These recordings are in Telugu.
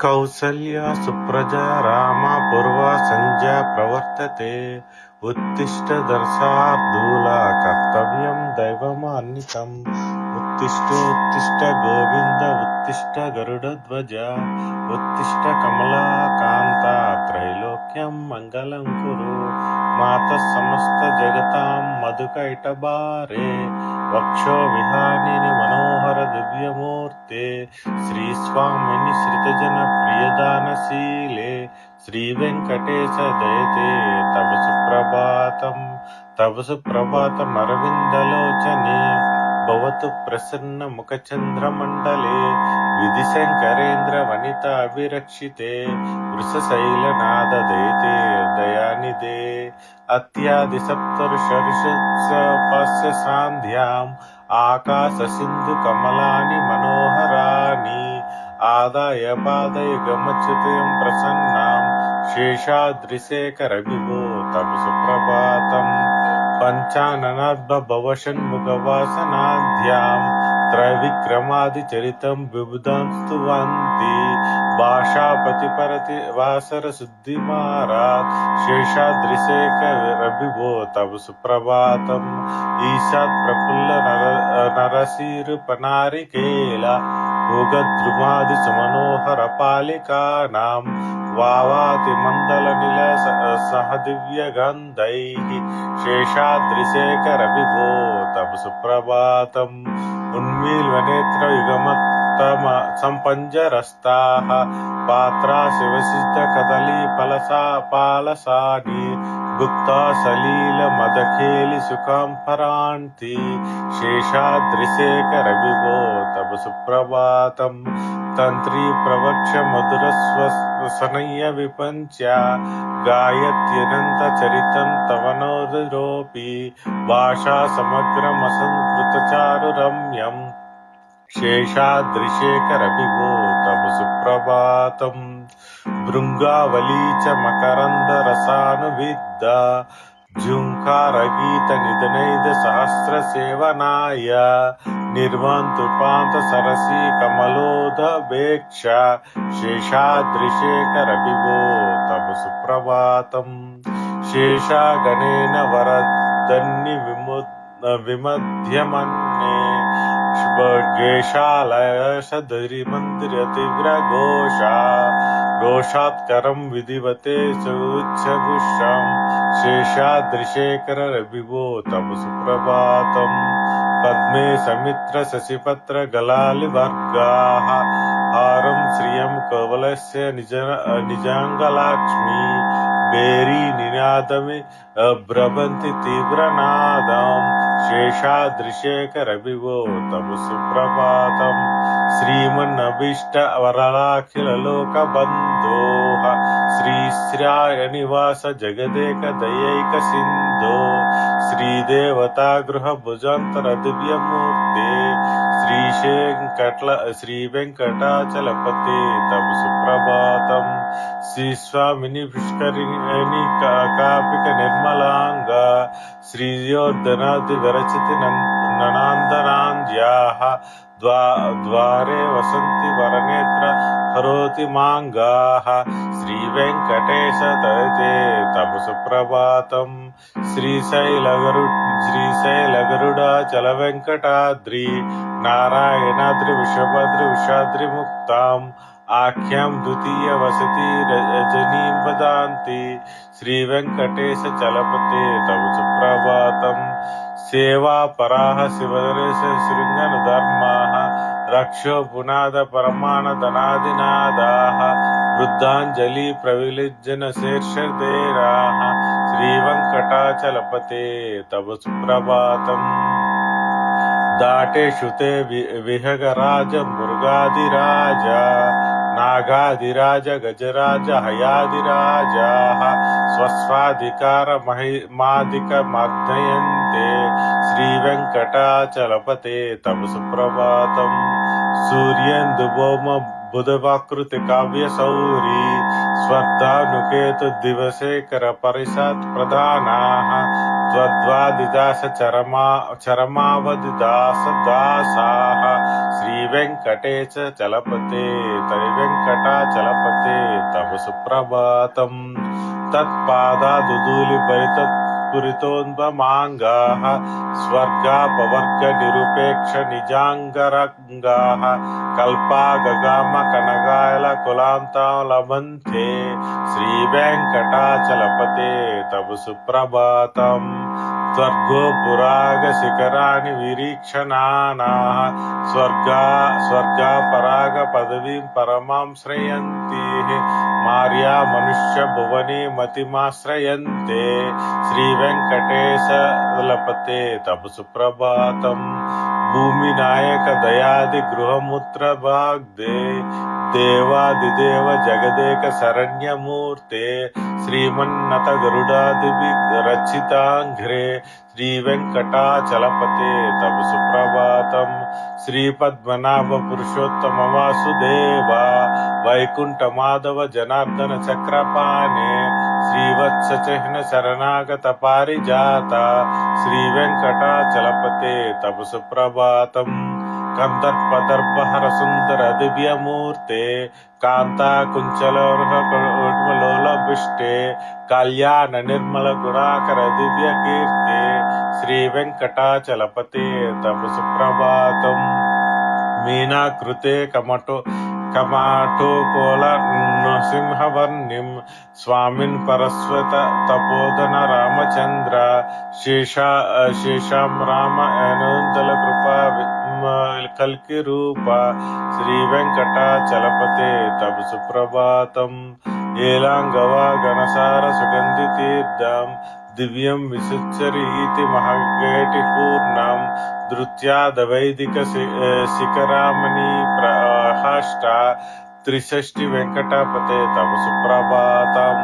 కౌసల్యా సుప్రజా రామ పూర్వా సంధ్యా ప్రవర్తతే. ఉత్తిష్ట దర్శార్దూల కర్తవ్యం దైవమాన్వితం. ఉత్తిష్టోత్తిష్ట గోవింద ఉత్తిష్ట గరుడధ్వజ. ఉత్తిష్ట కమలాకాంత త్రైలోక్యం మంగళం కురు. మాతః సమస్త జగతాం మధుకైటభారే. వక్షో విహానిని మనోహర దివ్యమూర్తే. శ్రీ స్వామిని శ్రితజన ప్రియదానశీలే. శ్రీ వెంకటేశ దయతే తవ సుప్రభాతం. తవ సుప్రభాతం అరవిందలోచనే. భవతు ప్రసన్న ముఖచంద్రమండలే. విధి శంకరేంద్ర వనిత అభిరక్షితే. వృషశైలనాద దయతే దయానిదే. అత్యాది సప్తర్షర్షత్సపాస్య సాంధ్యాం. ఆకాశ సింధు కమలాని మనోహరాని. ఆదాయ పాదయ గమచ్యుతం ప్రసన్నాం. శేషాద్రిశేఖర విభో తవ సుప్రభాతం. పంచాననద్భవషణ్ముఖవాసనాధ్యాం. త్రైవిక్రమాది చరితం విబుధాంస్తువంతి. భాషాపతి పరతి వాసర శుద్ధిమారాత్. శేషాద్రిశేఖర విభో తవ సుప్రభాతం. ఈశాత్ ప్రఫుల్ల నరసీరుపనారికేల. భోగద్రుమాది సుమనోహర పాలికానాం. వావాతి మందల నిల సహ దివ్య గంధైః. శేషాద్రిశేఖర విభో తవ సుప్రభాతం. ఉన్మీల్వనేత్ర యుగమత్తమ సంపంజరస్తాః. పాత్రా శివసిద్ధ కదలీ పాలసాని. గుప్తా సలీల మదఖేలి సుఖాంపరాంతి. శేషాద్రిశేఖర విభో తవ సుప్రభాతం. తంత్రీ ప్రవక్ష మధుర స్వసనయ్య విపంచ. గాయత్యనంత చరితం తవ నోరోపి. భాషా సమగ్రమసంస్కృత చారు రమ్యం. శేషాద్రిశేఖర విభో తవ సుప్రభాతం. భృంగావళీ చ మకరంద రసానువిద్ద. ఝుంకారగీత నిధనైద సహస్ర సేవనాయ. నిర్వంతుపాంత సరసీ కమలోదభేక్ష. శేషాద్రిశేఖర విభో తవ సుప్రభాతం. శేషాగణేన వరదన్ని విమధ్యమన్నే. గేశాలయషధరిమందిరతివ్రఘోష. రోషాత్కరం విధివతే సూచ్ఛగుషం. శేషాద్రిశేఖర విభో తవ సుప్రభాతం. పద్మే సమిత్ర శశిపత్ర గలాలివర్గాః. హారం శ్రియం కవలస్య నిజాంగలక్ష్మీ. బేరీ నినాదమి భ్రవంతి తీవ్రనాదం. శేషాద్రిశేఖర విభో తవ సుప్రభాతం. శ్రీమన్నభీష్ట వరలాఖిల లోక బంధోః. శ్రీశ్రాయ నివాస జగదేక దయైక సింధో. శ్రీదేవతాగృహ భుజాంతర దివ్యమూర్తే. శ్రీ వెంకటాచలపతే తవ సుప్రభాతం. శ్రీస్వామిని పుష్కరిణి కాపిక నిర్మలాంగ. శ్రీయోర్ధనాది విరచితి ననాందనాంద్యాః. ద్వారే వసంతి వరనేత్ర హరోతి మాంగాః. శ్రీ వెంకటేశ దయతే తవ సుప్రభాతం. శ్రీశైలగరుడాచల వెంకటాద్రి. నారాయణాద్రి వృషభాద్రి వృషాద్రి ముక్తాం. ఆఖ్యాం ద్వితీయ వసతి రజనీం వదాంతి. శ్రీ వెంకటేశ చలపతే తవ సుప్రభాతం. సేవాపరాః శివదరేశ శృంగన ధర్మాః. రక్షో పునాద పరమాణ ధనాదినాదాః. వృద్ధాంజలి ప్రవిలిజ్జన శీర్షదేరాః. శ్రీ వెంకటాచలపతే తవ సుప్రభాతం. దాటేషు తే విహగరాజ మృగాదిరాజ. నాగాదిరాజ గజరాజ హయాదిరాజాః. స్వస్వాధికార మహిమాదిక మగ్నయంతే. శ్రీ వెంకటాచలపతే తవ సుప్రభాతం. సూర్యేందుభౌమ బుధవాకృతి కావ్య సౌరీ. స్వర్ధానుకేతు దివశేఖర పరిషత్ ప్రధానాః. స్వద్వాదిదాస చరమావధిదాస దాసాః శ్రీ వెంకటేశ చలపతే తరి వెంకటాచలపతే తవ సుప్రభాతం తత్పాదాదుదూలి స్ఫురితోన్వమాంగాః స్వర్గాపవర్గ నిరుపేక్ష నిజాంగరంగాః కల్పాగగామ కనగాయల కులాంతాం లభంతే శ్రీ వెంకటాచలపతే తవ సుప్రభాతం స్వర్గో పురాగ శిఖరాణి విరీక్షణానాః స్వర్గాపరాగ పదవీం పరమాం శ్రయంతి మార్యా మనుష్య భువనే మతిమాశ్రయంతే శ్రీ వెంకటేశ లపతే తవ సుప్రభాతం భూమి నాయక దయాది గృహముత్ర భాగ్దే దేవాదిదేవ జగదేక శరణ్యమూర్తే శ్రీమన్నత గరుడాదిభి రచితాంఘ్రే శ్రీ వెంకటాచలపతే తవ సుప్రభాతం శ్రీపద్మనాభ పురుషోత్తమ వాసుదేవ వైకుంఠ మాధవ జనార్దన చక్రపాణే శ్రీవత్స చిహ్న శరణాగత పారిజాత శ్రీ వెంకటాచలపతే తవ సుప్రభాతం కందర్పదర్భహర సుందర దివ్యమూర్తే కాంతా కుంచలోలభిష్టే కళ్యాణ నిర్మల గుణాకర దివ్య కీర్తే శ్రీ వెంకటాచలపతే తవ సుప్రభాతం మీనాకృతే కమాటోకోల నృసింహవర్ణిం స్వామిన్ పరస్వత తపోధన రామచంద్ర శేషాం రామ అనంతల కృపా కల్కి రూప శ్రీ వెంకటాచలపతే తవ సుప్రభాతం ఏలాంగవా గణసార సుగంధి తీర్థం దివ్యం విసుచ్చరీతి మహగేటి పూర్ణం ధృత్యాద వైదిక శిఖరామణి ప్రహాష్ట త్రిషష్టి వెంకటపతే తవ సుప్రభాతం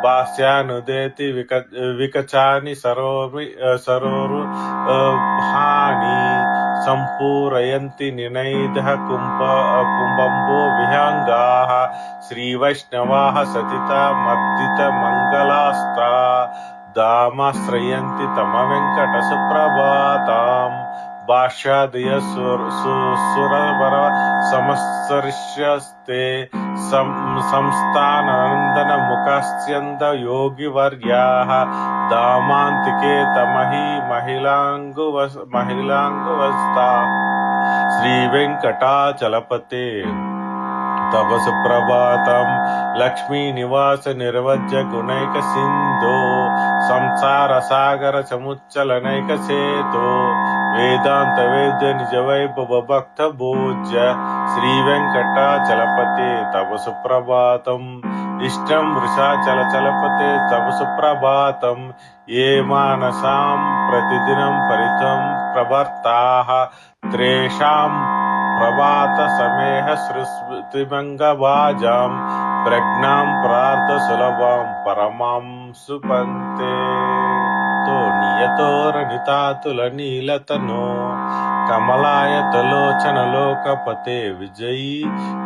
భాస్యానుదేతి వికచాని సరోరు భాని సంపూరయంతి నినైధ కుంభంబో విహంగాః శ్రీ వైష్ణవాః సతితా మర్దిత మంగళాస్తా దామాశ్రయంతి తమ వెంకట సుప్రభాతాం భాష్యాదయ సురవర సమస్సర్ష్యస్తే సంస్థానందన ముఖస్యంద యోగివర్యాః దామాంతికే తమహి మహిళాంగువస్తా శ్రీ వెంకటాచలపతే తవ సుప్రభాతం లక్ష్మీ నివాస నిర్వజ్య గుణైక సింధో సంసార సాగర సముచ్చలనైక సేతో వేదాంత వేద్య నిజ వైభవ భక్త భోజ్య శ్రీ వెంకటాచలపతే తవ సుప్రభాతం ఇష్టం వృషాచలపతే తవ సుప్రభాతం ఏ మానసాం ప్రతిదినం పరితం ప్రవర్తాః త్రేషాం ప్రభాత సమేహ సృష్టిమంగవాజాం ప్రజ్ఞాం ప్రార్థ సులభాం పరమాం సుపంతే నియతోరణితాతుల నీలతనో కమలాయతలోచన లోకపతే విజయీ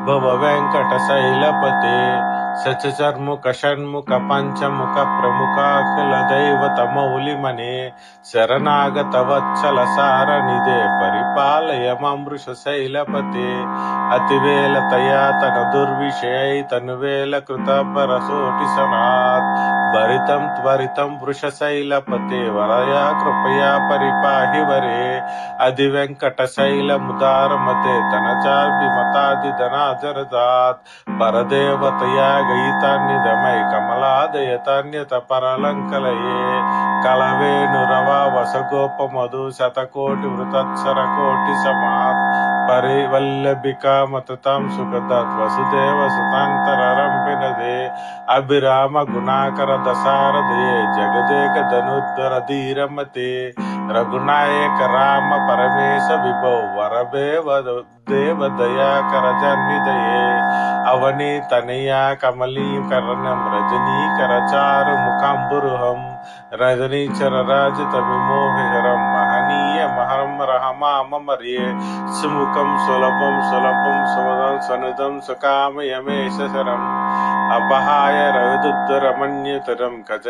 భవ వెంకట శైలపతే సచర్ముఖ షణ్ముఖ పంచముఖ ప్రముఖాఖిల దైవత మౌలిమనే శరణాగత వత్సల సారనిదే పరిపాలయ మమృష శైలపతే అతివేల తయాతన దుర్విషయై తనువేల కృత పరసోటి సనాత్ భరితం త్వరితం వృష శైలపతే వరయా కృపయా పరిపాహి వరే అధి వెంకట శైలముదారమతే తనచార్వి మతాది ధనాజరదాత్ పరదేవతయా గయితాన్నిధమై కమలాదయతాన్యత పరలంకలయే కలవేణురవా వసగోప మధు శతకోటి వృతత్సర కోటి సమాత్ పరివల్లభికా మతతాం సుఖదత్ వసుదేవ సుతాంతరంపినదే అభిరామ గుణాకర దశారదయే జగదేక ధనుద్ధర ధీరమతే రఘునాయక రామ పరమేశ విభౌ వరభేవ దేవ దయాకర జన్నిదయే అవని తనయా కమలీకరణం రజనీకర చారు ముఖాంబురుహం రజనీచర రాజిత విమోహిహరం మహనీయ మహరం రహమామర్యే సుముఖం సులభం సుమదం సనుదం సుకామయమేశరం అపహాయ రవిదుద్దరమణ్యతరం కచ